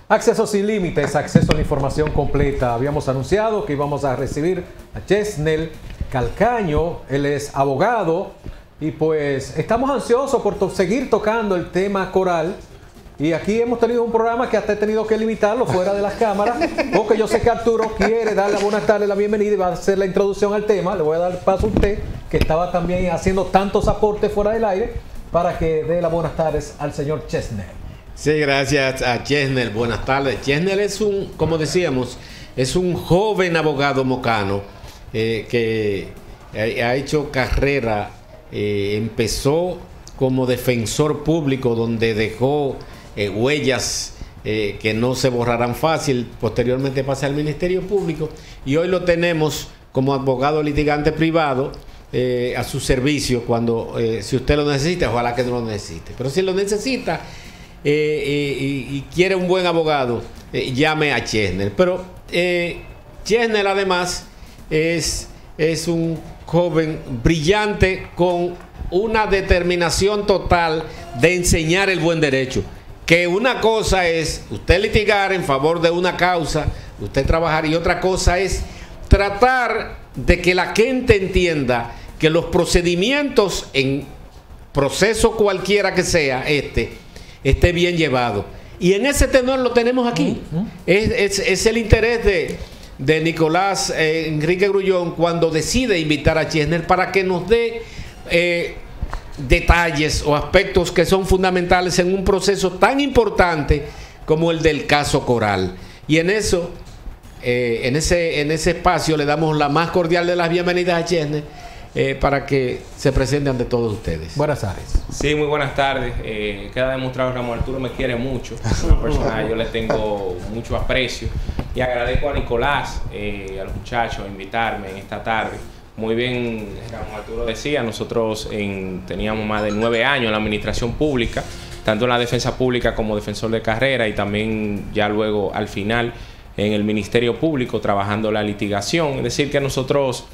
Acceso sin límites, acceso a la información completa. Habíamos anunciado que íbamos a recibir a Chesnel Calcaño, él es abogado y pues estamos ansiosos por seguir tocando el tema coral. Y aquí hemos tenido un programa que hasta he tenido que limitarlo fuera de las cámaras, porque yo sé que Arturo quiere darle buenas tardes, la bienvenida y va a hacer la introducción al tema. Le voy a dar paso a usted, que estaba también haciendo tantos aportes fuera del aire, para que dé las buenas tardes al señor Chesnel. Sí, gracias a Chesnel. Buenas tardes. Chesnel es como decíamos, es un joven abogado mocano que ha hecho carrera, empezó como defensor público, donde dejó huellas que no se borrarán fácil. Posteriormente pasa al Ministerio Público y hoy lo tenemos como abogado litigante privado a su servicio cuando, si usted lo necesita, ojalá que no lo necesite, pero si lo necesita y quiere un buen abogado, llame a Chesnel. Pero Chesnel además es un joven brillante con una determinación total de enseñar el buen derecho. Que una cosa es usted litigar en favor de una causa, usted trabajar, y otra cosa es tratar de que la gente entienda que los procedimientos en proceso cualquiera que sea esté bien llevado. Y en ese tenor lo tenemos aquí. Es el interés de Nicolás Enrique Grullón cuando decide invitar a Chesnel para que nos dé detalles o aspectos que son fundamentales en un proceso tan importante como el del caso Coral. Y en eso, en ese espacio, le damos la más cordial de las bienvenidas a Chesnel para que se presente ante todos ustedes. Buenas tardes. Sí, muy buenas tardes. Queda demostrado que Ramón Arturo me quiere mucho. Es una persona, yo le tengo mucho aprecio. Y agradezco a Nicolás, a los muchachos, a invitarme en esta tarde. Muy bien, Ramón Arturo decía, nosotros teníamos más de 9 años en la administración pública, tanto en la defensa pública como defensor de carrera, y también ya luego al final en el Ministerio Público trabajando la litigación. Es decir, que nosotros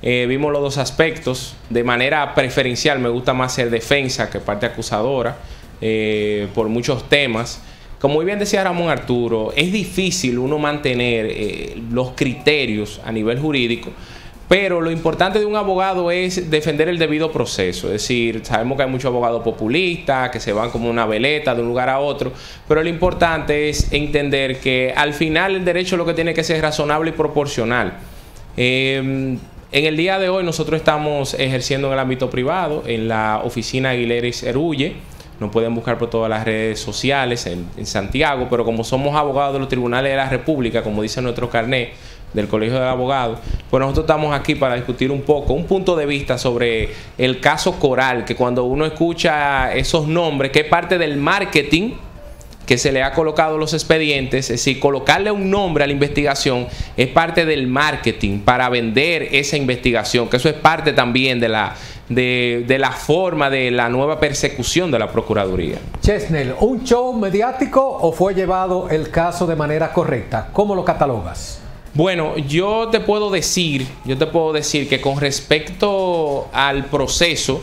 vimos los dos aspectos. De manera preferencial me gusta más ser defensa que parte acusadora por muchos temas. Como muy bien decía Ramón Arturo, es difícil uno mantener los criterios a nivel jurídico, pero lo importante de un abogado es defender el debido proceso. Es decir, sabemos que hay muchos abogados populistas que se van como una veleta de un lugar a otro, pero lo importante es entender que al final el derecho lo que tiene que ser razonable y proporcional. En el día de hoy nosotros estamos ejerciendo en el ámbito privado, en la oficina Aguileres Erulle. Nos pueden buscar por todas las redes sociales en Santiago, pero como somos abogados de los tribunales de la República, como dice nuestro carnet del Colegio de Abogados, pues nosotros estamos aquí para discutir un poco, un punto de vista sobre el caso Coral, que cuando uno escucha esos nombres, que es parte del marketing que se le ha colocado a los expedientes, es decir, colocarle un nombre a la investigación es parte del marketing para vender esa investigación, que eso es parte también de la forma de la nueva persecución de la Procuraduría. Chesnel, ¿un show mediático o fue llevado el caso de manera correcta? ¿Cómo lo catalogas? Bueno, yo te puedo decir que con respecto al proceso,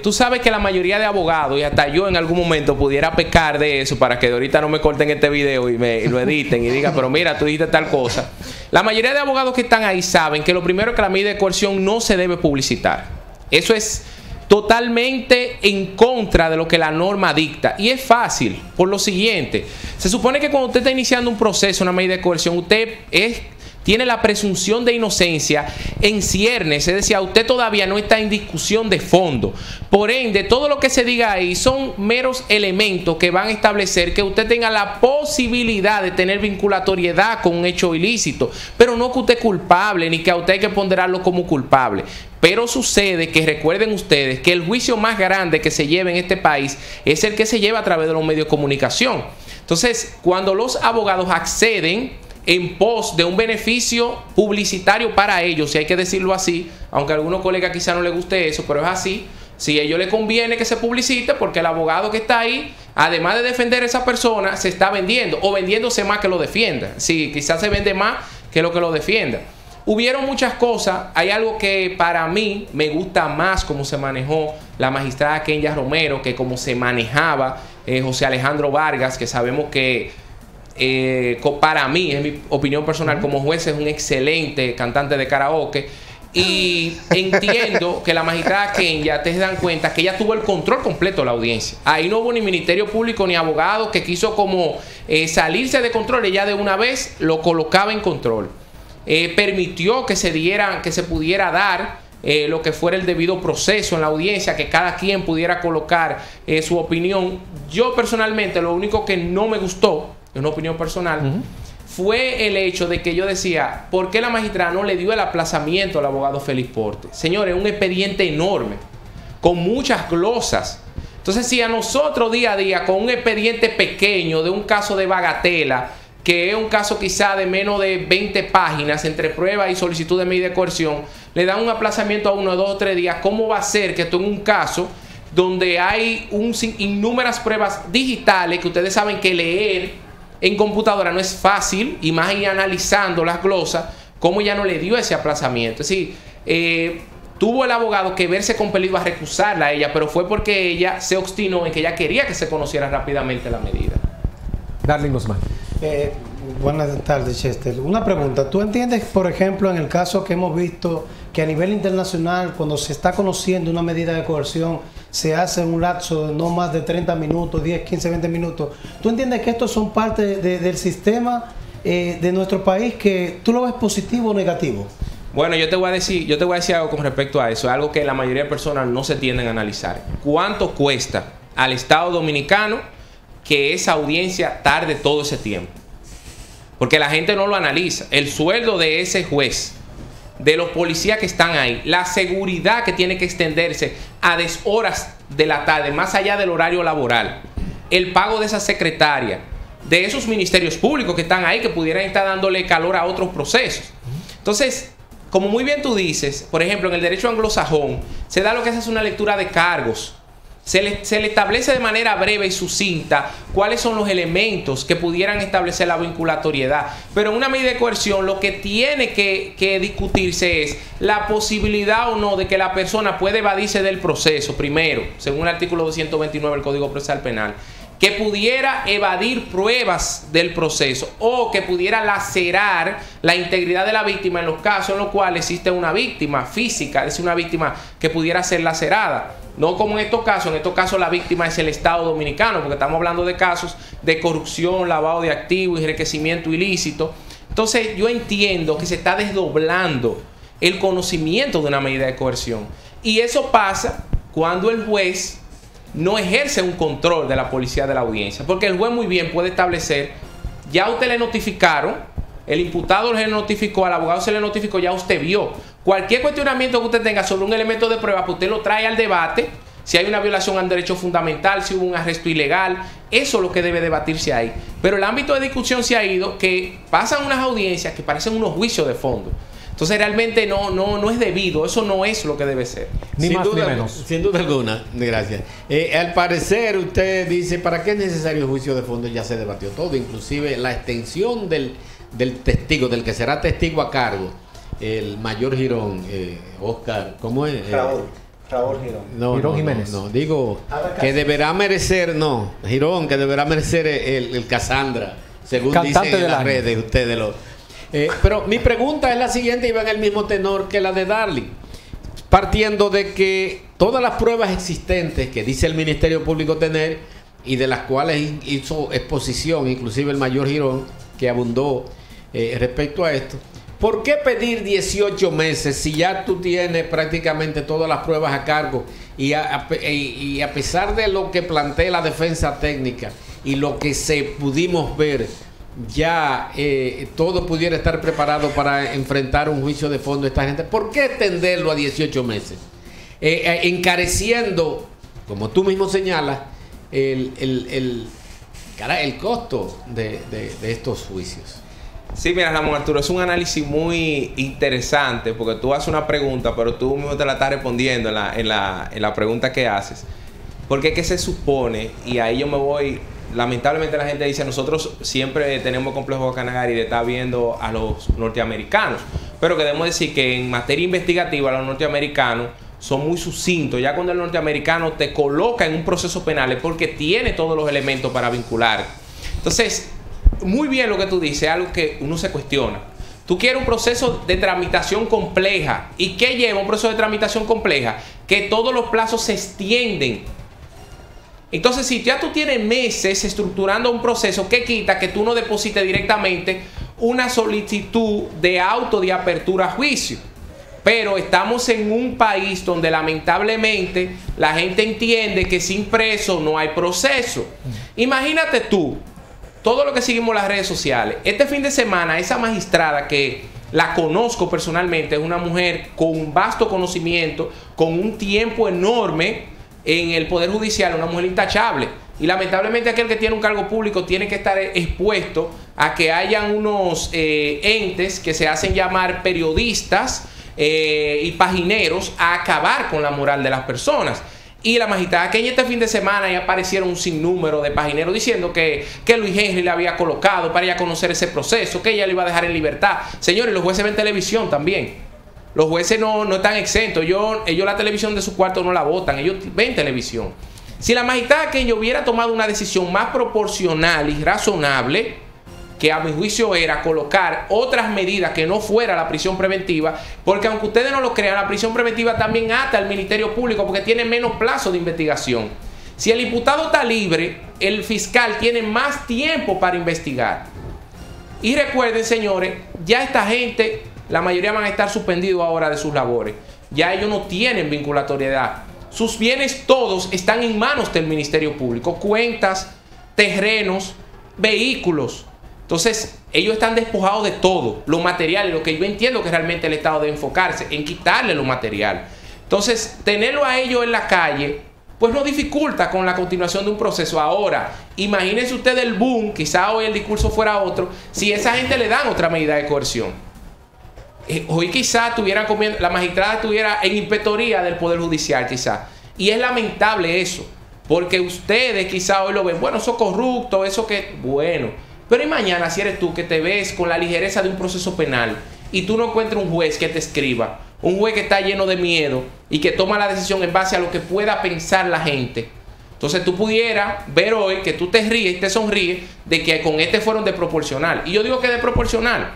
tú sabes que la mayoría de abogados, y hasta yo en algún momento pudiera pecar de eso para que de ahorita no me corten este video y lo editen y digan, pero mira, tú dijiste tal cosa. La mayoría de abogados que están ahí saben que lo primero es que la medida de coerción no se debe publicitar. Eso es totalmente en contra de lo que la norma dicta. Y es fácil, por lo siguiente. Se supone que cuando usted está iniciando un proceso, una medida de coerción, usted tiene la presunción de inocencia en ciernes, es decir, usted todavía no está en discusión de fondo. Por ende, todo lo que se diga ahí son meros elementos que van a establecer que usted tenga la posibilidad de tener vinculatoriedad con un hecho ilícito, pero no que usted es culpable, ni que a usted hay que ponderarlo como culpable. Pero sucede que, recuerden ustedes, que el juicio más grande que se lleva en este país es el que se lleva a través de los medios de comunicación. Entonces, cuando los abogados acceden en pos de un beneficio publicitario para ellos, si hay que decirlo así, aunque a algunos colegas quizá no les guste eso, pero es así. Si a ellos les conviene que se publicite, porque el abogado que está ahí, además de defender a esa persona, se está vendiendo, o vendiéndose más que lo defienda. Sí, quizás se vende más que lo defienda. Hubieron muchas cosas. Hay algo que para mí me gusta más cómo se manejó la magistrada Kenya Romero que cómo se manejaba José Alejandro Vargas, que sabemos que para mí, es mi opinión personal como juez, es un excelente cantante de karaoke. Y entiendo que la magistrada Kenya, te dan cuenta que ella tuvo el control completo de la audiencia. Ahí no hubo ni Ministerio Público ni abogado que quiso como salirse de control. Ella de una vez lo colocaba en control. Permitió que se pudiera dar lo que fuera el debido proceso en la audiencia, que cada quien pudiera colocar su opinión. Yo personalmente, lo único que no me gustó, es una opinión personal, fue el hecho de que yo decía, ¿por qué la magistrada no le dio el aplazamiento al abogado Félix Porte? Señores, un expediente enorme, con muchas glosas. Entonces, si a nosotros día a día, con un expediente pequeño de un caso de bagatela, que es un caso quizá de menos de 20 páginas entre prueba y solicitud de medida de coerción, le dan un aplazamiento a 1, 2 o 3 días, ¿cómo va a ser que esto en un caso donde hay innúmeras pruebas digitales que ustedes saben que leer en computadora no es fácil, y más ir analizando las glosas, cómo ya no le dio ese aplazamiento? Es decir, tuvo el abogado que verse compelido a recusarla a ella, pero fue porque ella se obstinó en que ella quería que se conociera rápidamente la medida. Darling Guzmán. Buenas tardes, Chester. Una pregunta. ¿Tú entiendes, por ejemplo, en el caso que hemos visto, que a nivel internacional, cuando se está conociendo una medida de coerción, se hace en un lapso de no más de 30 minutos, 10, 15, 20 minutos? ¿Tú entiendes que estos son parte del sistema de nuestro país, que tú lo ves positivo o negativo? Bueno, yo te voy a decir algo con respecto a eso, algo que la mayoría de personas no se tienden a analizar. ¿Cuánto cuesta al Estado Dominicano que esa audiencia tarde todo ese tiempo? Porque la gente no lo analiza. El sueldo de ese juez, de los policías que están ahí, la seguridad que tiene que extenderse a deshoras de la tarde, más allá del horario laboral, el pago de esa secretaria, de esos ministerios públicos que están ahí, que pudieran estar dándole calor a otros procesos. Entonces, como muy bien tú dices, por ejemplo, en el derecho anglosajón se da lo que es una lectura de cargos. Se le establece de manera breve y sucinta cuáles son los elementos que pudieran establecer la vinculatoriedad. Pero en una medida de coerción lo que tiene que discutirse es la posibilidad o no de que la persona pueda evadirse del proceso, primero, según el artículo 229 del Código Procesal Penal, que pudiera evadir pruebas del proceso o que pudiera lacerar la integridad de la víctima en los casos en los cuales existe una víctima física, es decir, una víctima que pudiera ser lacerada. No como en estos casos la víctima es el Estado Dominicano, porque estamos hablando de casos de corrupción, lavado de activos y enriquecimiento ilícito. Entonces yo entiendo que se está desdoblando el conocimiento de una medida de coerción. Y eso pasa cuando el juez no ejerce un control de la policía de la audiencia. Porque el juez muy bien puede establecer, ya usted le notificaron, el imputado le notificó, al abogado se le notificó, ya usted vio. Cualquier cuestionamiento que usted tenga sobre un elemento de prueba, pues usted lo trae al debate. Si hay una violación al derecho fundamental, si hubo un arresto ilegal, eso es lo que debe debatirse ahí. Pero el ámbito de discusión se ha ido, que pasan unas audiencias que parecen unos juicios de fondo. Entonces realmente no es debido, eso no es lo que debe ser. Ni más ni menos. Sin duda alguna, gracias. Al parecer usted dice, ¿para qué es necesario el juicio de fondo? Ya se debatió todo, inclusive la extensión del testigo, del que será testigo a cargo, el mayor Girón, Oscar, ¿cómo es? Raúl Girón. Girón Jiménez. No, digo que deberá merecer, Girón, que deberá merecer el Casandra, según Cantante dicen en las año. redes ustedes pero mi pregunta es la siguiente y va en el mismo tenor que la de Darling. Partiendo de que todas las pruebas existentes que dice el Ministerio Público tener y de las cuales hizo exposición, inclusive el mayor Girón, que abundó respecto a esto, ¿por qué pedir 18 meses si ya tú tienes prácticamente todas las pruebas a cargo y a pesar de lo que plantea la defensa técnica y lo que pudimos ver, ya todo pudiera estar preparado para enfrentar un juicio de fondo a esta gente? ¿Por qué extenderlo a 18 meses? Encareciendo, como tú mismo señalas, el costo de estos juicios. Sí, mira, Ramón Arturo, es un análisis muy interesante porque tú haces una pregunta, pero tú mismo te la estás respondiendo en la pregunta que haces. Porque es que se supone, y ahí yo me voy, lamentablemente la gente dice, nosotros siempre tenemos complejo de Canagari de estar viendo a los norteamericanos, pero que debemos decir que en materia investigativa los norteamericanos son muy sucintos. Ya cuando el norteamericano te coloca en un proceso penal es porque tiene todos los elementos para vincular. Entonces, muy bien lo que tú dices, algo que uno se cuestiona. Tú quieres un proceso de tramitación compleja. ¿Y qué lleva un proceso de tramitación compleja? Que todos los plazos se extienden. Entonces, si ya tú tienes meses estructurando un proceso, ¿qué quita que tú no deposites directamente una solicitud de auto de apertura a juicio? Pero estamos en un país donde lamentablemente la gente entiende que sin preso no hay proceso. Imagínate tú, todo lo que seguimos en las redes sociales. Este fin de semana, esa magistrada que la conozco personalmente, es una mujer con un vasto conocimiento, con un tiempo enorme en el Poder Judicial, una mujer intachable. Y lamentablemente aquel que tiene un cargo público tiene que estar expuesto a que hayan unos entes que se hacen llamar periodistas y pagineros a acabar con la moral de las personas. Y la magistrada que este fin de semana ya aparecieron un sinnúmero de pagineros diciendo que Luis Henry le había colocado para ella conocer ese proceso, que ella le iba a dejar en libertad. Señores, los jueces ven televisión también. Los jueces no están exentos. Ellos la televisión de su cuarto no la votan, ellos ven televisión. Si la magistrada que hubiera tomado una decisión más proporcional y razonable, que a mi juicio era colocar otras medidas que no fuera la prisión preventiva, porque aunque ustedes no lo crean, la prisión preventiva también ata al Ministerio Público porque tiene menos plazo de investigación. Si el imputado está libre, el fiscal tiene más tiempo para investigar. Y recuerden, señores, ya esta gente, la mayoría van a estar suspendidos ahora de sus labores. Ya ellos no tienen vinculatoriedad. Sus bienes todos están en manos del Ministerio Público. Cuentas, terrenos, vehículos. Entonces, ellos están despojados de todo, lo material, lo que yo entiendo que realmente el Estado debe enfocarse en quitarle lo material. Entonces, tenerlo a ellos en la calle, pues no dificulta con la continuación de un proceso. Ahora, imagínense ustedes el boom, quizá hoy el discurso fuera otro, si esa gente le dan otra medida de coerción. Hoy quizá estuvieran comiendo, la magistrada estuviera en inspectoría del Poder Judicial quizá. Y es lamentable eso, porque ustedes quizá hoy lo ven, bueno, eso es corrupto, eso que, bueno. Pero y mañana si eres tú que te ves con la ligereza de un proceso penal y tú no encuentras un juez que te escriba, un juez que está lleno de miedo y que toma la decisión en base a lo que pueda pensar la gente. Entonces tú pudieras ver hoy que tú te ríes, te sonríes de que con este fueron desproporcional. Y yo digo que desproporcional.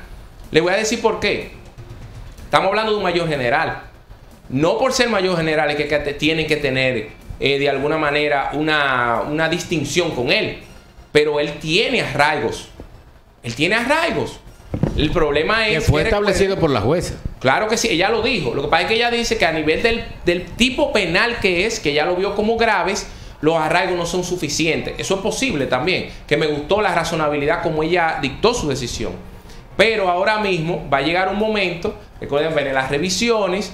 Le voy a decir por qué. Estamos hablando de un mayor general. No por ser mayor general es que tienen que tener de alguna manera una distinción con él. Pero él tiene arraigos. Él tiene arraigos. El problema es que fue establecido por la jueza. Claro que sí, ella lo dijo. Lo que pasa es que ella dice que a nivel del tipo penal que ella lo vio como graves, los arraigos no son suficientes. Eso es posible también. Que me gustó la razonabilidad como ella dictó su decisión. Pero ahora mismo va a llegar un momento, recuerden ver en las revisiones,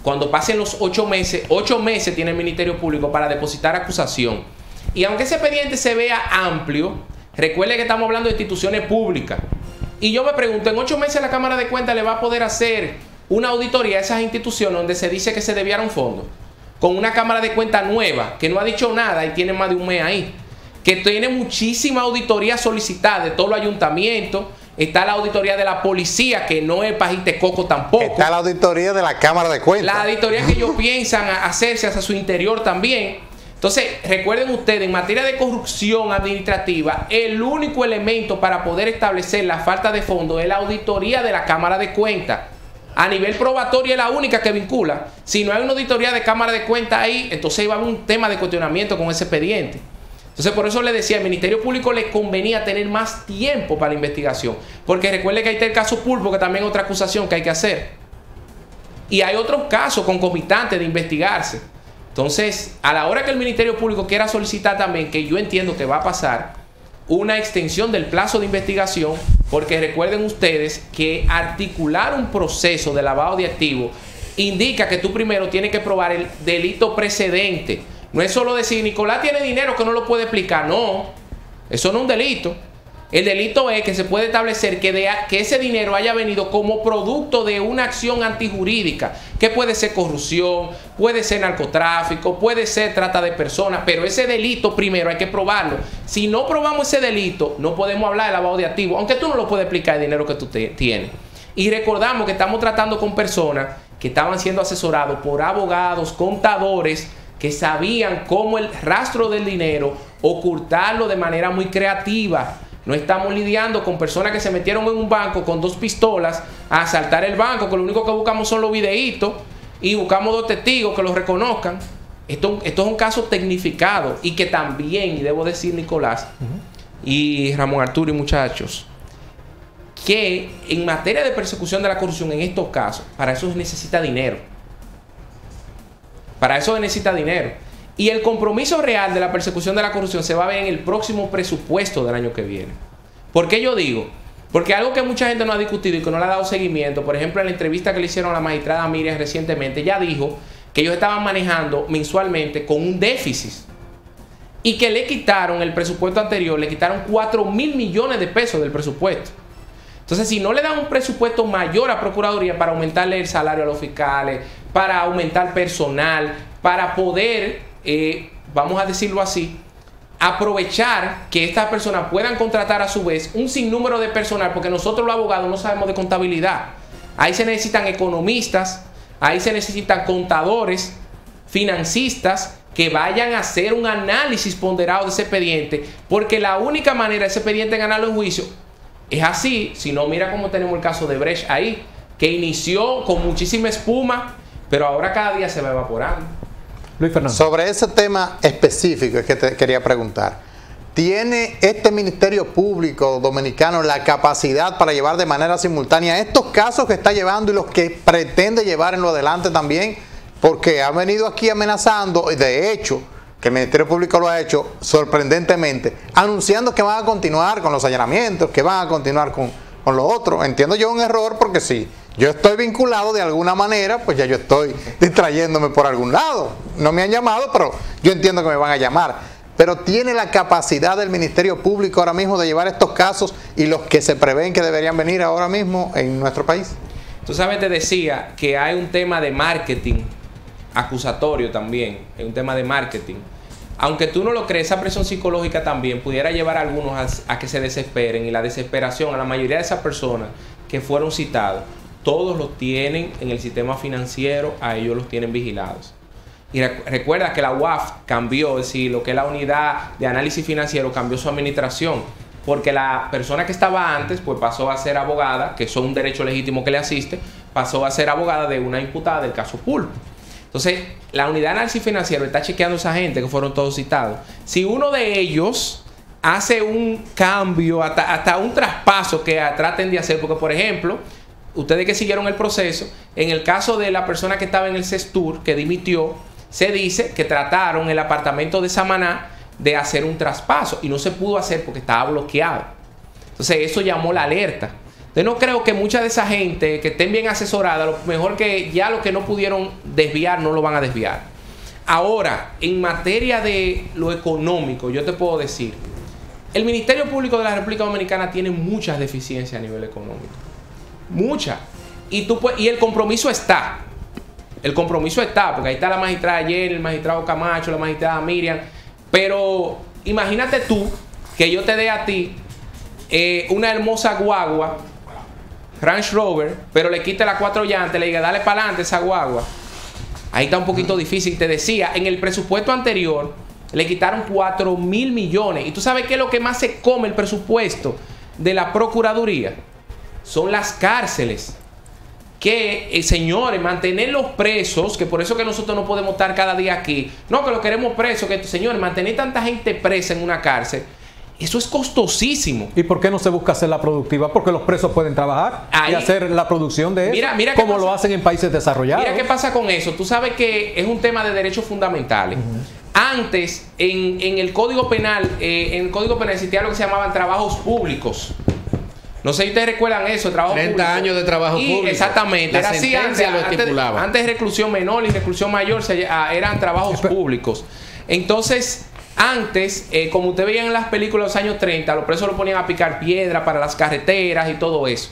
cuando pasen los 8 meses tiene el Ministerio Público para depositar acusación. Y aunque ese expediente se vea amplio, recuerde que estamos hablando de instituciones públicas. Y yo me pregunto, en 8 meses la Cámara de Cuentas le va a poder hacer una auditoría a esas instituciones donde se dice que se desviaron fondos, con una Cámara de Cuentas nueva, que no ha dicho nada y tiene más de un mes ahí, que tiene muchísima auditoría solicitada de todos los ayuntamientos. Está la auditoría de la policía, que no es pajite coco tampoco. Está la auditoría de la Cámara de Cuentas. La auditoría que ellos piensan hacerse hacia su interior también. Entonces, recuerden ustedes, en materia de corrupción administrativa, el único elemento para poder establecer la falta de fondos es la auditoría de la Cámara de Cuentas. A nivel probatorio es la única que vincula. Si no hay una auditoría de Cámara de Cuentas ahí, entonces va a haber un tema de cuestionamiento con ese expediente. Entonces, por eso le decía, al Ministerio Público le convenía tener más tiempo para la investigación. Porque recuerde que ahí está el caso Pulpo, que también es otra acusación que hay que hacer. Y hay otros casos concomitantes de investigarse. Entonces, a la hora que el Ministerio Público quiera solicitar también, que yo entiendo que va a pasar, una extensión del plazo de investigación, porque recuerden ustedes que articular un proceso de lavado de activos indica que tú primero tienes que probar el delito precedente. No es solo decir, Nicolás tiene dinero que no lo puede explicar. No, eso no es un delito. El delito es que se puede establecer que ese dinero haya venido como producto de una acción antijurídica, que puede ser corrupción, puede ser narcotráfico, puede ser trata de personas, pero ese delito primero hay que probarlo. Si no probamos ese delito, no podemos hablar de lavado de activos, aunque tú no lo puedes explicar el dinero que tú tienes. Y recordamos que estamos tratando con personas que estaban siendo asesorados por abogados, contadores, que sabían cómo el rastro del dinero ocultarlo de manera muy creativa. No estamos lidiando con personas que se metieron en un banco con 2 pistolas a asaltar el banco, que lo único que buscamos son los videitos y buscamos 2 testigos que los reconozcan. Esto es un caso tecnificado y que también, y debo decir, Nicolás y Ramón Arturo y muchachos, que en materia de persecución de la corrupción en estos casos, para eso se necesita dinero. Para eso se necesita dinero. Y el compromiso real de la persecución de la corrupción se va a ver en el próximo presupuesto del año que viene. ¿Por qué yo digo? Porque algo que mucha gente no ha discutido y que no le ha dado seguimiento, por ejemplo, en la entrevista que le hicieron a la magistrada Miriam recientemente, ya dijo que ellos estaban manejando mensualmente con un déficit y que le quitaron el presupuesto anterior, le quitaron 4.000 millones de pesos del presupuesto. Entonces, si no le dan un presupuesto mayor a Procuraduría para aumentarle el salario a los fiscales, para aumentar personal, para poder, vamos a decirlo así, aprovechar que estas personas puedan contratar a su vez un sinnúmero de personal, porque nosotros los abogados no sabemos de contabilidad. Ahí se necesitan economistas, ahí se necesitan contadores, financistas, que vayan a hacer un análisis ponderado de ese expediente, porque la única manera de ese expediente ganarlo en juicio es así. Si no, mira cómo tenemos el caso de Brecht ahí, que inició con muchísima espuma, pero ahora cada día se va evaporando. Luis Fernando. Sobre ese tema específico es que te quería preguntar. ¿Tiene este Ministerio Público Dominicano la capacidad para llevar de manera simultánea estos casos que está llevando y los que pretende llevar en lo adelante también? Porque ha venido aquí amenazando, y de hecho, que el Ministerio Público lo ha hecho sorprendentemente, anunciando que van a continuar con los allanamientos, que van a continuar con lo otro. Entiendo yo un error, porque si yo estoy vinculado de alguna manera, pues ya yo estoy distrayéndome por algún lado. No me han llamado, pero yo entiendo que me van a llamar. Pero ¿tiene la capacidad del Ministerio Público ahora mismo de llevar estos casos y los que se prevén que deberían venir ahora mismo en nuestro país? Tú sabes, te decía que hay un tema de marketing acusatorio también, es un tema de marketing. Aunque tú no lo crees, esa presión psicológica también pudiera llevar a algunos a que se desesperen, y la desesperación a la mayoría de esas personas que fueron citados, todos los tienen en el sistema financiero, a ellos los tienen vigilados. Y recuerda que la UAF cambió, es decir, lo que es la unidad de análisis financiero cambió su administración, porque la persona que estaba antes pues pasó a ser abogada, que eso es un derecho legítimo que le asiste, pasó a ser abogada de una imputada del caso Pulpo. Entonces, la unidad de análisis financiero está chequeando a esa gente que fueron todos citados. Si uno de ellos hace un cambio, hasta un traspaso que traten de hacer, porque por ejemplo, ustedes que siguieron el proceso, en el caso de la persona que estaba en el CESTUR, que dimitió, se dice que trataron el apartamento de Samaná de hacer un traspaso y no se pudo hacer porque estaba bloqueado. Entonces, eso llamó la alerta. Yo no creo que mucha de esa gente que estén bien asesorada, lo mejor que ya lo que no pudieron desviar, no lo van a desviar. Ahora, en materia de lo económico, yo te puedo decir, el Ministerio Público de la República Dominicana tiene muchas deficiencias a nivel económico. Muchas. Y el compromiso está. El compromiso está, porque ahí está la magistrada ayer, el magistrado Camacho, la magistrada Miriam. Pero imagínate tú que yo te dé a ti una hermosa guagua Range Rover, pero le quite las 4 llantas, le diga, dale para adelante esa guagua. Ahí está un poquito difícil. Te decía, en el presupuesto anterior le quitaron 4.000 millones. ¿Y tú sabes qué es lo que más se come el presupuesto de la Procuraduría? Son las cárceles. Que, señores, mantener los presos, que por eso que nosotros no podemos estar cada día aquí. No, que lo queremos presos, que, señores, mantener tanta gente presa en una cárcel, eso es costosísimo. ¿Y por qué no se busca hacer la productiva? Porque los presos pueden trabajar y hacer la producción de eso, como lo hacen en países desarrollados. Mira qué pasa con eso. Tú sabes que es un tema de derechos fundamentales. Antes, en el Código Penal, existía lo que se llamaban trabajos públicos. No sé si ustedes recuerdan eso, trabajo 30 público. años de trabajo público. Exactamente. La era así antes de reclusión menor y reclusión mayor eran trabajos públicos. Entonces, antes, como usted veía en las películas de los años 30, los presos lo ponían a picar piedra para las carreteras y todo eso.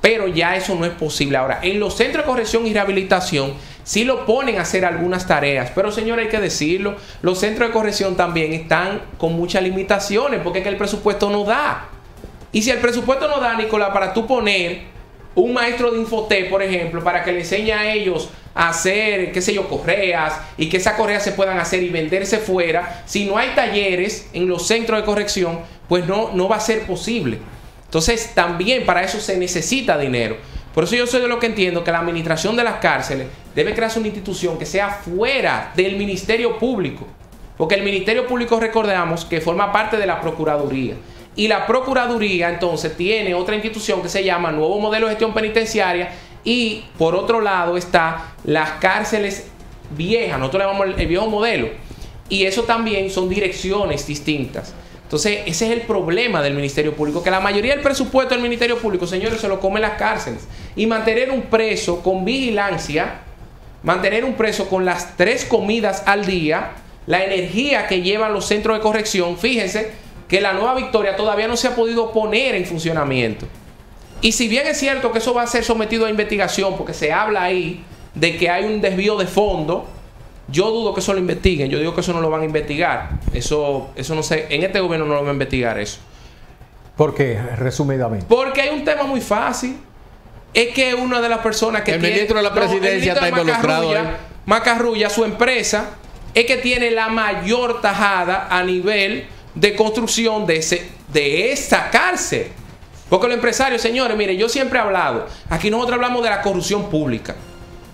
Pero ya eso no es posible ahora. En los centros de corrección y rehabilitación sí lo ponen a hacer algunas tareas. Pero, señores, hay que decirlo, los centros de corrección también están con muchas limitaciones porque es que el presupuesto no da. Y si el presupuesto no da, Nicolás, para tú poner un maestro de Infotep, por ejemplo, para que le enseñe a ellos a hacer, qué sé yo, correas, y que esas correas se puedan hacer y venderse fuera, si no hay talleres en los centros de corrección, pues no va a ser posible. Entonces, también para eso se necesita dinero. Por eso yo soy de lo que entiendo que la administración de las cárceles debe crearse una institución que sea fuera del Ministerio Público. Porque el Ministerio Público, recordamos, que forma parte de la Procuraduría. Y la Procuraduría, entonces, tiene otra institución que se llama Nuevo Modelo de Gestión Penitenciaria. Y, por otro lado, está las cárceles viejas. Nosotros le llamamos el viejo modelo. Y eso también son direcciones distintas. Entonces, ese es el problema del Ministerio Público, que la mayoría del presupuesto del Ministerio Público, señores, se lo comen las cárceles. Y mantener un preso con vigilancia, mantener un preso con las 3 comidas al día, la energía que llevan los centros de corrección, fíjense que la Nueva Victoria todavía no se ha podido poner en funcionamiento. Y si bien es cierto que eso va a ser sometido a investigación, porque se habla ahí de que hay un desvío de fondo, yo dudo que eso lo investiguen. Yo digo que eso no lo van a investigar. Eso no sé. En este gobierno no lo van a investigar eso. ¿Por qué? Resumidamente. Porque hay un tema muy fácil. Es que una de las personas que el ministro de la presidencia está involucrado. Macarrulla, su empresa, es que tiene la mayor tajada a nivel de construcción de esa cárcel. Porque los empresarios, señores, mire, yo siempre he hablado. Aquí nosotros hablamos de la corrupción pública.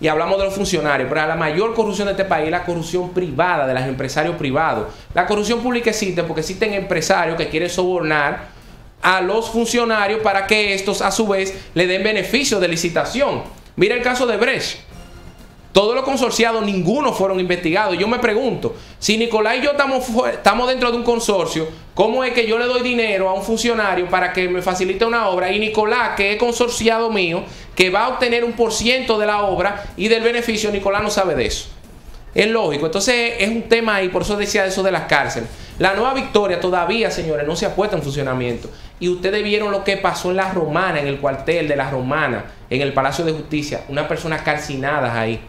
Y hablamos de los funcionarios, pero la mayor corrupción de este país es la corrupción privada, de los empresarios privados. La corrupción pública existe porque existen empresarios que quieren sobornar a los funcionarios para que estos a su vez le den beneficios de licitación. Mira el caso de Brecht. Todos los consorciados, ninguno fueron investigados. Yo me pregunto, si Nicolás y yo estamos dentro de un consorcio, ¿cómo es que yo le doy dinero a un funcionario para que me facilite una obra? Y Nicolás, que es consorciado mío, que va a obtener 1% de la obra y del beneficio, Nicolás no sabe de eso. Es lógico. Entonces es un tema ahí, por eso decía eso de las cárceles. La Nueva Victoria todavía, señores, no se ha puesto en funcionamiento. Y ustedes vieron lo que pasó en La Romana, en el cuartel de La Romana, en el Palacio de Justicia. Unas personas calcinadas ahí.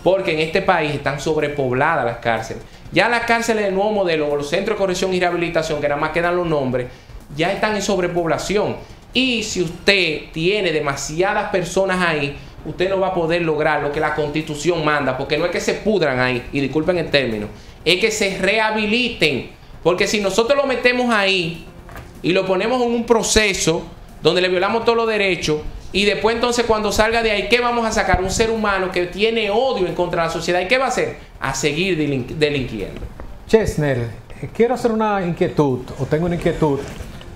Porque en este país están sobrepobladas las cárceles. Ya las cárceles del Nuevo Modelo, o los centros de corrección y rehabilitación, que nada más quedan los nombres, ya están en sobrepoblación. Y si usted tiene demasiadas personas ahí, usted no va a poder lograr lo que la Constitución manda. Porque no es que se pudran ahí, y disculpen el término, es que se rehabiliten. Porque si nosotros lo metemos ahí y lo ponemos en un proceso donde le violamos todos los derechos, y después entonces cuando salga de ahí, ¿qué vamos a sacar? Un ser humano que tiene odio en contra de la sociedad. ¿Y qué va a hacer? A seguir delinquiendo. Chesnel, quiero hacer una inquietud, o tengo una inquietud,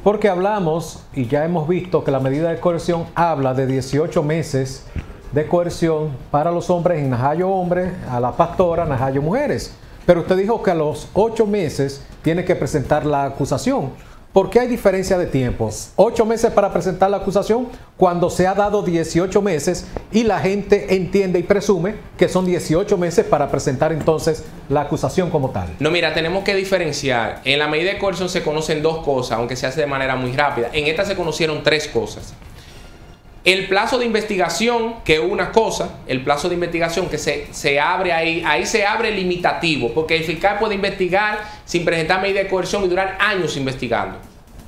porque hablamos y ya hemos visto que la medida de coerción habla de 18 meses de coerción para los hombres en Najayo hombres, a la pastora Najayo mujeres. Pero usted dijo que a los 8 meses tiene que presentar la acusación. ¿Por qué hay diferencia de tiempo? 8 meses para presentar la acusación cuando se ha dado 18 meses y la gente entiende y presume que son 18 meses para presentar entonces la acusación como tal. No, mira, tenemos que diferenciar. En la medida de coerción se conocen 2 cosas, aunque se hace de manera muy rápida. En esta se conocieron 3 cosas. El plazo de investigación, que es una cosa, el plazo de investigación que se abre ahí se abre limitativo, porque el fiscal puede investigar sin presentar medida de coerción y durar años investigando.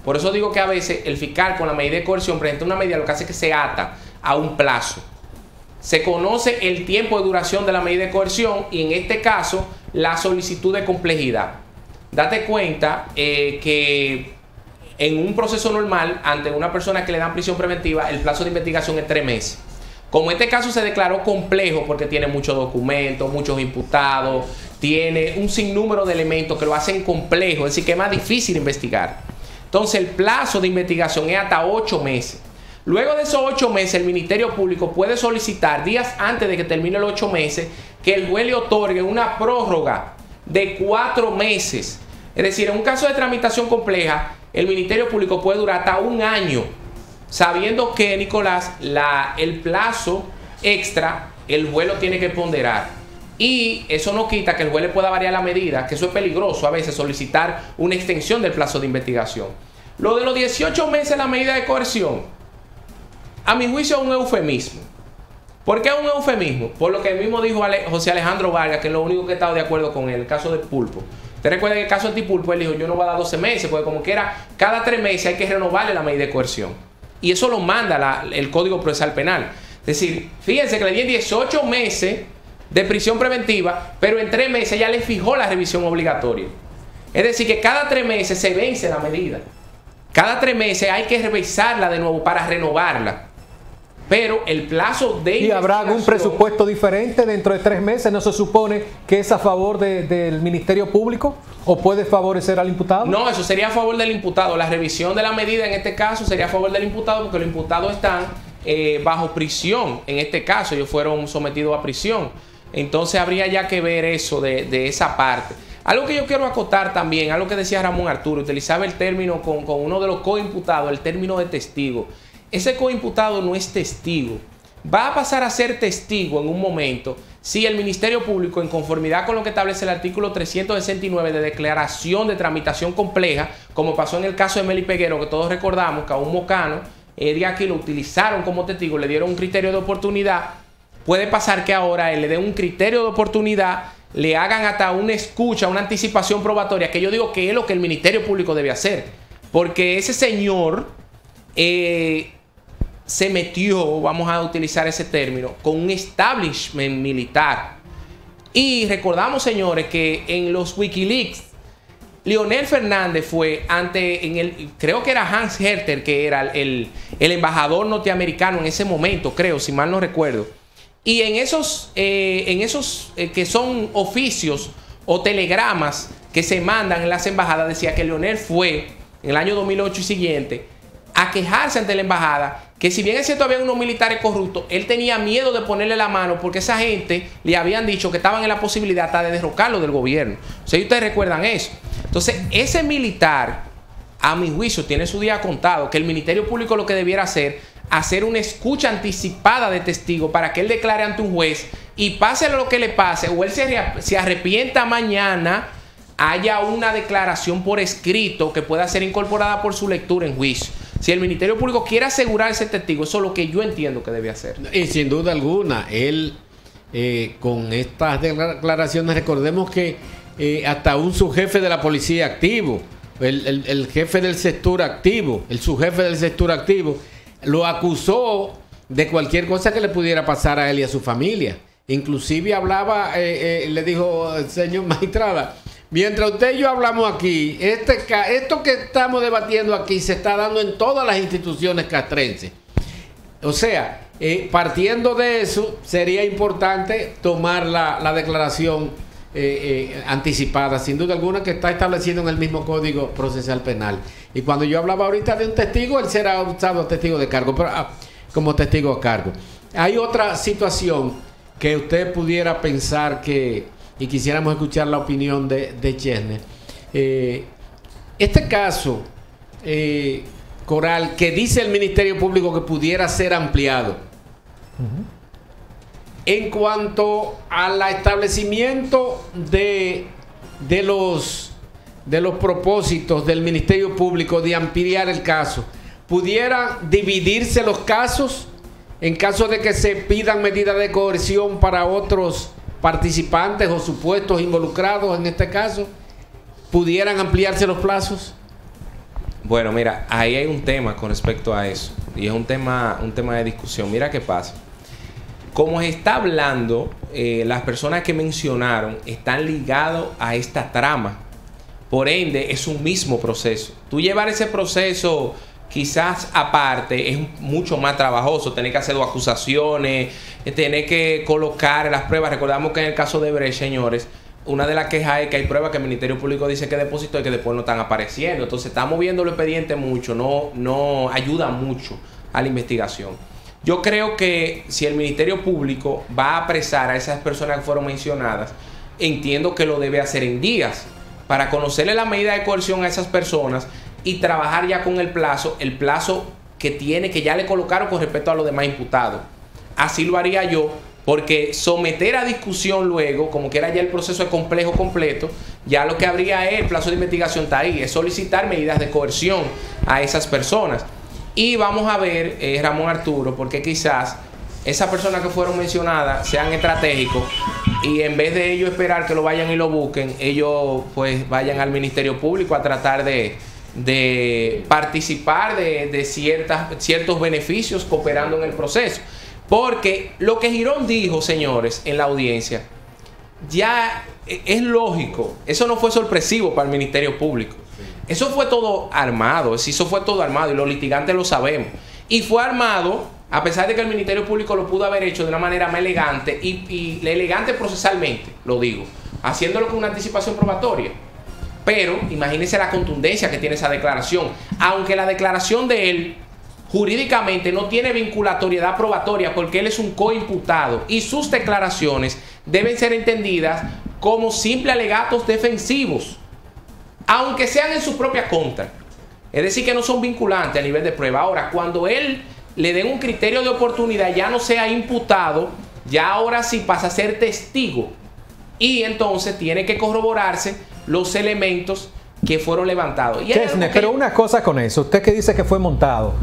Por eso digo que a veces el fiscal con la medida de coerción presenta una medida, lo que hace es que se ata a un plazo. Se conoce el tiempo de duración de la medida de coerción y en este caso la solicitud de complejidad. Date cuenta que en un proceso normal, ante una persona que le dan prisión preventiva, el plazo de investigación es 3 meses. Como este caso se declaró complejo porque tiene muchos documentos, muchos imputados, tiene un sinnúmero de elementos que lo hacen complejo, es decir, que es más difícil investigar. Entonces el plazo de investigación es hasta 8 meses. Luego de esos 8 meses, el Ministerio Público puede solicitar, días antes de que termine los 8 meses, que el juez le otorgue una prórroga de 4 meses. Es decir, en un caso de tramitación compleja, el Ministerio Público puede durar hasta 1 año, sabiendo que, Nicolás, el plazo extra, el juez lo tiene que ponderar. Y eso no quita que el juez le pueda variar la medida, que eso es peligroso a veces, solicitar una extensión del plazo de investigación. Lo de los 18 meses de la medida de coerción, a mi juicio es un eufemismo. ¿Por qué es un eufemismo? Por lo que él mismo dijo José Alejandro Vargas, que es lo único que he estado de acuerdo con él, el caso del pulpo. Usted recuerda que el caso antipulpo, él dijo, yo no voy a dar 12 meses, porque como quiera, cada 3 meses hay que renovarle la medida de coerción. Y eso lo manda el Código Procesal Penal. Es decir, fíjense que le dieron 18 meses de prisión preventiva, pero en 3 meses ya le fijó la revisión obligatoria. Es decir, que cada 3 meses se vence la medida. cada 3 meses hay que revisarla de nuevo para renovarla. Pero el plazo de ¿Y habrá algún presupuesto diferente dentro de 3 meses? ¿No se supone que es a favor del Ministerio Público o puede favorecer al imputado? No, eso sería a favor del imputado. La revisión de la medida en este caso sería a favor del imputado porque los imputados están bajo prisión. En este caso ellos fueron sometidos a prisión. Entonces habría ya que ver eso de esa parte. Algo que yo quiero acotar también, algo que decía Ramón Arturo, utilizaba el término con uno de los coimputados, el término de testigo. Ese coimputado no es testigo. Va a pasar a ser testigo en un momento si el Ministerio Público, en conformidad con lo que establece el artículo 369 de declaración de tramitación compleja, como pasó en el caso de Meli Peguero, que todos recordamos que a un mocano de aquí lo utilizaron como testigo, le dieron un criterio de oportunidad. Puede pasar que ahora él le den un criterio de oportunidad, le hagan hasta una escucha, una anticipación probatoria, que yo digo que es lo que el Ministerio Público debe hacer. Porque ese señor se metió, vamos a utilizar ese término, con un establishment militar. Y recordamos, señores, que en los Wikileaks, Leonel Fernández fue creo que era Hans Herter, que era el embajador norteamericano en ese momento, creo, si mal no recuerdo. Y en esos que son oficios o telegramas que se mandan en las embajadas, decía que Leonel fue, en el año 2008 y siguiente, a quejarse ante la embajada, que si bien es cierto había unos militares corruptos, él tenía miedo de ponerle la mano porque esa gente le habían dicho que estaban en la posibilidad hasta de derrocarlo del gobierno. O sea, ustedes recuerdan eso. Entonces, ese militar, a mi juicio, tiene su día contado, que el Ministerio Público lo que debiera hacer una escucha anticipada de testigo para que él declare ante un juez y pase lo que le pase, o él se arrepienta mañana, haya una declaración por escrito que pueda ser incorporada por su lectura en juicio. Si el Ministerio Público quiere asegurar ese testigo, eso es lo que yo entiendo que debe hacer. Y sin duda alguna, él con estas declaraciones, recordemos que hasta un subjefe de la policía activo, el jefe del sector activo, el subjefe del sector activo, lo acusó de cualquier cosa que le pudiera pasar a él y a su familia. Inclusive hablaba, le dijo, señor magistrada, mientras usted y yo hablamos aquí, esto que estamos debatiendo aquí se está dando en todas las instituciones castrenses. O sea, partiendo de eso, sería importante tomar la declaración anticipada, sin duda alguna, que está establecido en el mismo Código Procesal Penal. Y cuando yo hablaba ahorita de un testigo, él será usado testigo de cargo, pero como testigo a cargo. Hay otra situación que usted pudiera pensar y quisiéramos escuchar la opinión de Chesnel. Este caso, Coral, que dice el Ministerio Público que pudiera ser ampliado. En cuanto al establecimiento de los propósitos del Ministerio Público de ampliar el caso, ¿pudieran dividirse los casos en caso de que se pidan medidas de coerción para otros participantes o supuestos involucrados en este caso? ¿Pudieran ampliarse los plazos? Bueno, mira, ahí hay un tema con respecto a eso, y es un tema de discusión. Mira qué pasa. Como está hablando, las personas que mencionaron están ligados a esta trama. Por ende, es un mismo proceso. Tú llevar ese proceso quizás aparte es mucho más trabajoso. Tener que hacer 2 acusaciones, tener que colocar las pruebas. Recordamos que en el caso de Brecht, señores, una de las quejas es que hay pruebas que el Ministerio Público dice que depositó y que después no están apareciendo. Entonces, estamos viendo el expediente mucho, no ayuda mucho a la investigación. Yo creo que si el Ministerio Público va a apresar a esas personas que fueron mencionadas, entiendo que lo debe hacer en días para conocerle la medida de coerción a esas personas y trabajar ya con el plazo que ya le colocaron con respecto a los demás imputados. Así lo haría yo, porque someter a discusión luego, como que era ya el proceso de complejo completo, ya lo que habría es el plazo de investigación está ahí, es solicitar medidas de coerción a esas personas. Y vamos a ver, Ramón Arturo, porque quizás esas personas que fueron mencionadas sean estratégicos y en vez de ellos esperar que lo vayan y lo busquen, ellos pues vayan al Ministerio Público a tratar de participar de ciertos beneficios cooperando en el proceso. Porque lo que Girón dijo, señores, en la audiencia, ya es lógico. Eso no fue sorpresivo para el Ministerio Público. Eso fue todo armado, eso fue todo armado y los litigantes lo sabemos. Y fue armado, a pesar de que el Ministerio Público lo pudo haber hecho de una manera más elegante y elegante procesalmente, lo digo, haciéndolo con una anticipación probatoria. Pero imagínense la contundencia que tiene esa declaración. Aunque la declaración de él jurídicamente no tiene vinculatoriedad probatoria porque él es un coimputado y sus declaraciones deben ser entendidas como simples alegatos defensivos, aunque sean en su propia contra. Es decir, que no son vinculantes a nivel de prueba. Ahora, cuando él le den un criterio de oportunidad, ya no sea imputado, ya ahora sí pasa a ser testigo. Y entonces tiene que corroborarse los elementos que fueron levantados. Y Chesnel, pero una cosa con eso, usted que dice que fue montado,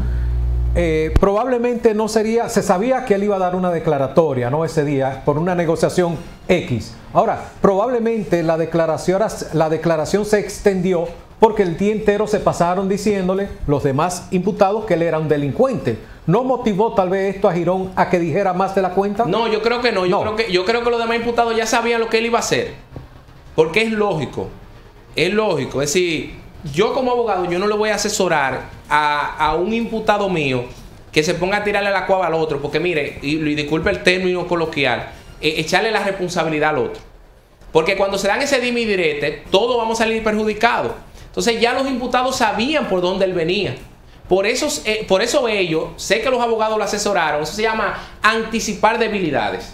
probablemente no sería, se sabía que él iba a dar una declaratoria, ¿no? Ese día, por una negociación X. Ahora, probablemente la declaración se extendió porque el día entero se pasaron diciéndole los demás imputados que él era un delincuente. ¿No motivó tal vez esto a Girón a que dijera más de la cuenta? No, yo creo que no. Yo creo que los demás imputados ya sabían lo que él iba a hacer. Porque es lógico. Es lógico. Es decir, yo como abogado, yo no le voy a asesorar a un imputado mío que se ponga a tirarle la cuava al otro. Porque mire, y disculpe el término coloquial, echarle la responsabilidad al otro. Porque cuando se dan ese dime y direte, todos vamos a salir perjudicados. Entonces ya los imputados sabían por dónde él venía. Por eso ellos, sé que los abogados lo asesoraron, eso se llama anticipar debilidades.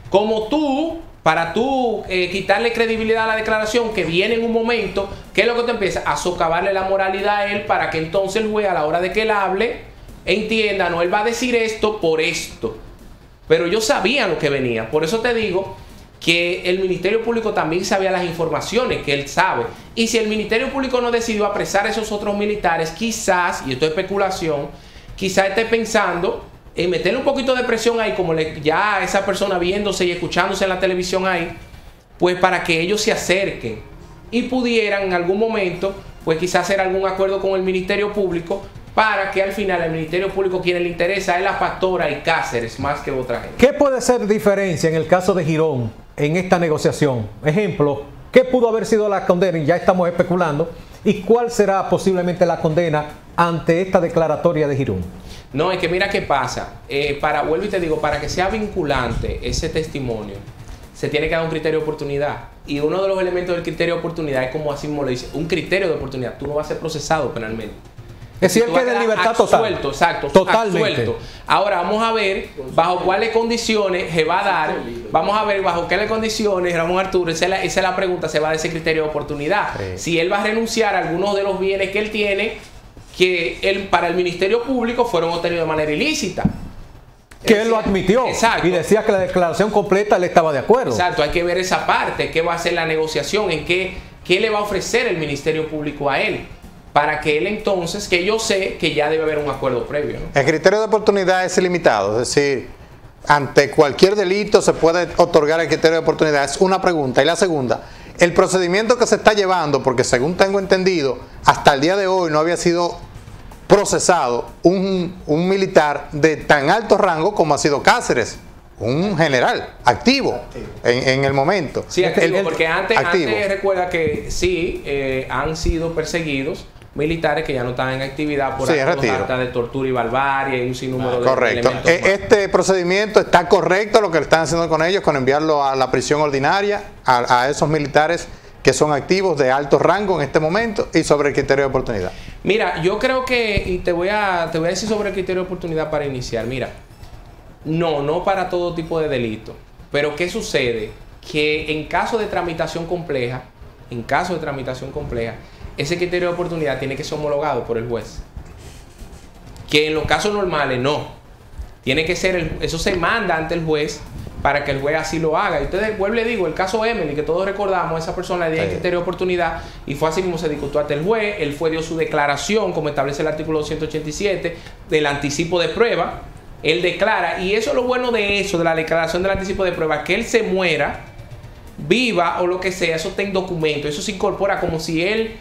Como tú, para tú quitarle credibilidad a la declaración que viene en un momento, ¿qué es lo que te empieza? A socavarle la moralidad a él para que entonces el juez a la hora de que él hable, entienda, no, él va a decir esto por esto. Pero yo sabía lo que venía, por eso te digo que el Ministerio Público también sabía las informaciones que él sabe. Y si el Ministerio Público no decidió apresar a esos otros militares, quizás, y esto es especulación, quizás esté pensando en meterle un poquito de presión ahí, como ya esa persona viéndose y escuchándose en la televisión ahí, pues para que ellos se acerquen y pudieran en algún momento, pues quizás hacer algún acuerdo con el Ministerio Público para que al final el Ministerio Público, quien le interesa es la Pastora y Cáceres más que otra gente. ¿Qué puede ser diferencia en el caso de Girón en esta negociación? Ejemplo, ¿qué pudo haber sido la condena? Y ya estamos especulando. ¿Y cuál será posiblemente la condena ante esta declaratoria de Girón? No, es que mira qué pasa. Vuelvo y te digo, para que sea vinculante ese testimonio, se tiene que dar un criterio de oportunidad. Y uno de los elementos del criterio de oportunidad es como así mismo le dice, un criterio de oportunidad. Tú no vas a ser procesado penalmente. Es decir, que de libertad total. Absuelto, exacto. Totalmente. Absuelto. Ahora vamos a ver bajo cuáles condiciones se va a dar. Vamos a ver bajo qué condiciones, Ramón Arturo, esa es la pregunta, se va a dar ese criterio de oportunidad. Sí. Si él va a renunciar a algunos de los bienes que él tiene, que para el Ministerio Público fueron obtenidos de manera ilícita. Que él lo admitió. Exacto. Y decía que la declaración completa él estaba de acuerdo. Exacto, hay que ver esa parte, qué va a hacer la negociación, en qué le va a ofrecer el Ministerio Público a él. Para que él entonces, que yo sé que ya debe haber un acuerdo previo, ¿no? El criterio de oportunidad es ilimitado, es decir, ante cualquier delito se puede otorgar el criterio de oportunidad. Es una pregunta. Y la segunda, el procedimiento que se está llevando, porque según tengo entendido, hasta el día de hoy no había sido procesado un militar de tan alto rango como ha sido Cáceres, un general activo en el momento. Sí, activo, porque antes recuerda que sí, han sido perseguidos militares que ya no están en actividad por actos de tortura y barbarie y un sinnúmero de correcto. Este procedimiento está correcto, lo que le están haciendo con ellos, con enviarlo a la prisión ordinaria, a esos militares que son activos de alto rango en este momento, y sobre el criterio de oportunidad. Mira, yo creo que, y te voy a decir sobre el criterio de oportunidad para iniciar. Mira, no para todo tipo de delito. Pero ¿qué sucede? Que en caso de tramitación compleja, ese criterio de oportunidad tiene que ser homologado por el juez. Que en los casos normales no. Tiene que ser, eso se manda ante el juez para que el juez así lo haga. Y ustedes, vuelvo y le digo, el caso Emily, que todos recordamos, esa persona le dio el criterio de oportunidad y fue así mismo, se discutió ante el juez, él dio su declaración, como establece el artículo 287, del anticipo de prueba. Él declara, y eso es lo bueno de eso, de la declaración del anticipo de prueba, que él se muera, viva o lo que sea, eso está en documento, eso se incorpora como si él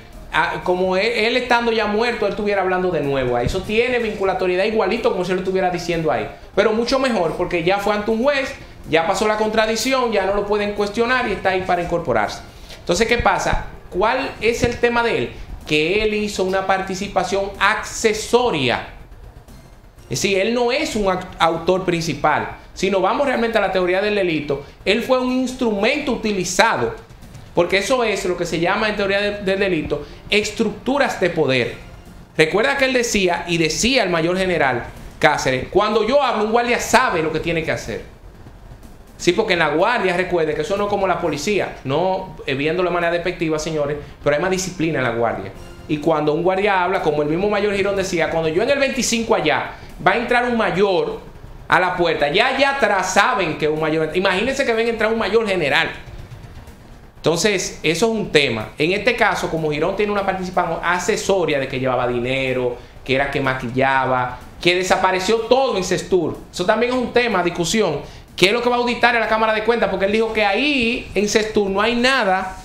estando ya muerto, él estuviera hablando de nuevo. Eso tiene vinculatoriedad igualito como si él lo estuviera diciendo ahí, pero mucho mejor, porque ya fue ante un juez, ya pasó la contradicción, ya no lo pueden cuestionar y está ahí para incorporarse. Entonces, ¿qué pasa? ¿Cuál es el tema de él? que él hizo una participación accesoria. Es decir, él no es un autor principal. Si nos vamos realmente a la teoría del delito, él fue un instrumento utilizado, porque eso es lo que se llama en teoría del delito estructuras de poder. Recuerda que él decía, y decía el mayor general Cáceres, cuando yo hablo, un guardia sabe lo que tiene que hacer. Sí, porque en la guardia, recuerde que eso no es como la policía, no viéndolo de manera despectiva, señores, pero hay más disciplina en la guardia. Y cuando un guardia habla, como el mismo mayor Girón decía, cuando yo en el 25 allá, va a entrar un mayor a la puerta, ya allá atrás saben que un mayor, imagínense que ven a entrar un mayor general. Entonces, eso es un tema. En este caso, como Girón tiene una participación accesoria de que llevaba dinero, que era que maquillaba, que desapareció todo en Sestur. Eso también es un tema, discusión. ¿Qué es lo que va a auditar en la Cámara de Cuentas? Porque él dijo que ahí, en Sestur, no hay nada.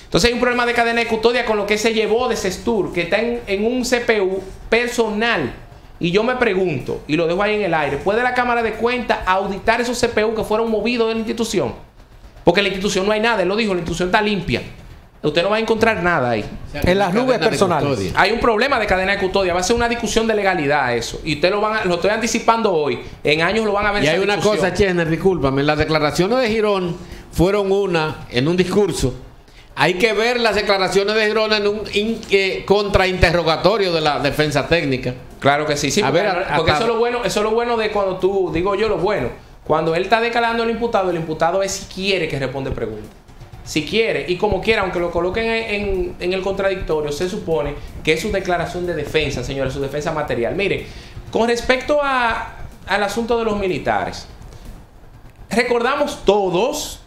Entonces hay un problema de cadena de custodia con lo que se llevó de Sestur, que está en un CPU personal. Y yo me pregunto, y lo dejo ahí en el aire, ¿puede la Cámara de Cuentas auditar esos CPU que fueron movidos de la institución? Porque en la institución no hay nada, él lo dijo, la institución está limpia. Usted no va a encontrar nada ahí. O sea, En las nubes personales. Hay un problema de cadena de custodia. Va a ser una discusión de legalidad eso. Y usted lo estoy anticipando hoy. En años lo van a ver. Y esa hay una discusión. cosa, Chesner, discúlpame. Las declaraciones de Girón fueron en un discurso. Hay que ver las declaraciones de Girón en un contrainterrogatorio de la defensa técnica. Claro que sí. A Porque, ver, porque eso es lo bueno de cuando tú, digo yo lo bueno. Cuando él está declarando al imputado, el imputado es si quiere que responde preguntas. Si quiere, y como quiera, aunque lo coloquen en el contradictorio, se supone que es su declaración de defensa, señores, su defensa material. Mire, con respecto al asunto de los militares, recordamos todos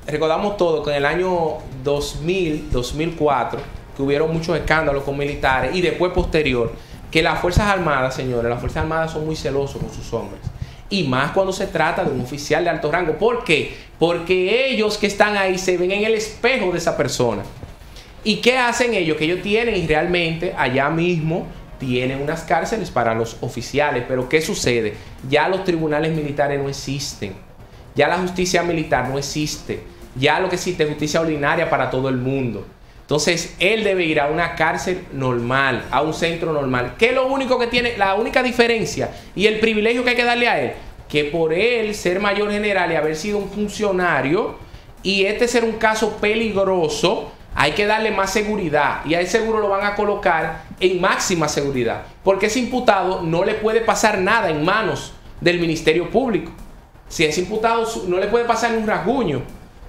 que en el año 2000, 2004, que hubieron muchos escándalos con militares, y después posterior, que las Fuerzas Armadas, señores, las Fuerzas Armadas son muy celosos con sus hombres. Y más cuando se trata de un oficial de alto rango. ¿Por qué? Porque ellos que están ahí se ven en el espejo de esa persona. ¿Y qué hacen ellos? Que ellos tienen, y realmente allá mismo tienen unas cárceles para los oficiales. Pero ¿qué sucede? Ya los tribunales militares no existen. Ya la justicia militar no existe. Ya lo que existe es justicia ordinaria para todo el mundo. Entonces, él debe ir a una cárcel normal, a un centro normal. ¿Qué es lo único que tiene? La única diferencia y el privilegio que hay que darle a él, que por él ser mayor general y haber sido un funcionario, y este ser un caso peligroso, hay que darle más seguridad. Y a él seguro lo van a colocar en máxima seguridad. Porque ese imputado no le puede pasar nada en manos del Ministerio Público. Si ese imputado no le puede pasar ni un rasguño.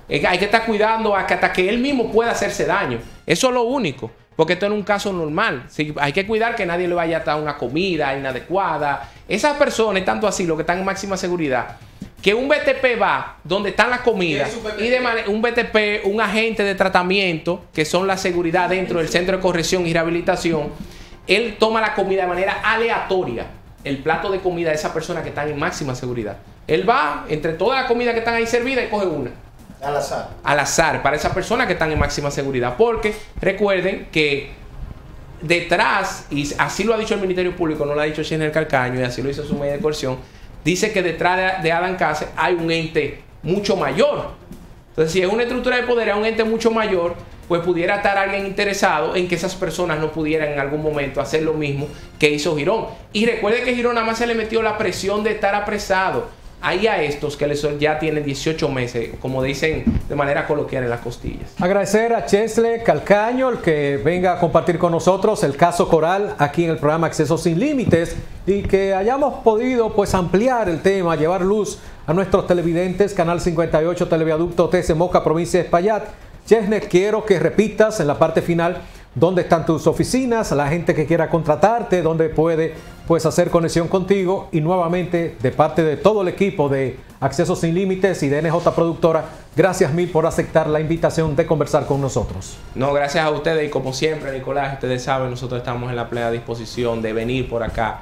Hay que estar cuidando hasta que él mismo pueda hacerse daño. Eso es lo único. Porque esto no es un caso normal. Sí, hay que cuidar que nadie le vaya a dar una comida inadecuada. Esas personas, tanto así, los que están en máxima seguridad, que un BTP va donde están las comidas y un BTP, un agente de tratamiento, que son la seguridad dentro del centro de corrección y rehabilitación, él toma la comida de manera aleatoria. El plato de comida de esa persona que está en máxima seguridad. Él va entre todas las comidas que están ahí servidas y coge una. Al azar. Al azar, para esas personas que están en máxima seguridad. Porque recuerden que detrás, y así lo ha dicho el Ministerio Público, no lo ha dicho Chesnel Calcaño, y así lo hizo su medida de coerción, dice que detrás de Adán Cáceres hay un ente mucho mayor. Entonces, si es una estructura de poder, es un ente mucho mayor, pues pudiera estar alguien interesado en que esas personas no pudieran en algún momento hacer lo mismo que hizo Girón. Y recuerde que Girón nada más se le metió la presión de estar apresado. Hay a estos que ya tienen 18 meses, como dicen de manera coloquial, en las costillas. Agradecer a Chesnel Calcaño el que venga a compartir con nosotros el caso Coral aquí en el programa Acceso Sin Límites, y que hayamos podido pues ampliar el tema, llevar luz a nuestros televidentes. Canal 58, Televiaducto TC Moca, provincia de Espaillat. Chesnel, quiero que repitas en la parte final dónde están tus oficinas, la gente que quiera contratarte, dónde puede pues hacer conexión contigo, y nuevamente de parte de todo el equipo de Acceso Sin Límites y de NJ Productora, gracias mil por aceptar la invitación de conversar con nosotros. No, gracias a ustedes, y como siempre, Nicolás, ustedes saben, nosotros estamos en la plena disposición de venir por acá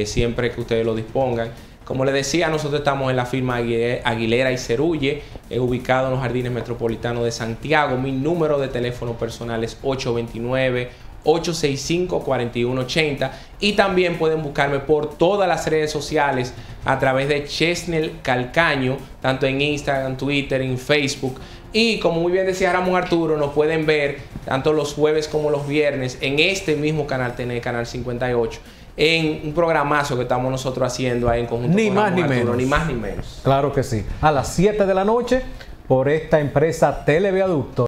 siempre que ustedes lo dispongan. Como les decía, nosotros estamos en la firma Aguilera y Cerulle, ubicado en los Jardines Metropolitanos de Santiago. Mi número de teléfono personal es 829-865-4180, y también pueden buscarme por todas las redes sociales a través de Chesnel Calcaño, tanto en Instagram, Twitter, en Facebook. Y como muy bien decía Ramón Arturo, nos pueden ver tanto los jueves como los viernes, en este mismo canal TN, Canal 58, en un programazo que estamos nosotros haciendo ahí en conjunto Ni con más Ramón ni Arturo, menos. ni más ni menos. Claro que sí. A las 7 de la noche por esta empresa Televiaducto.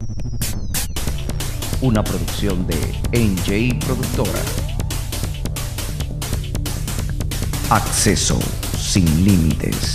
Una producción de NJ Productora. Acceso sin límites.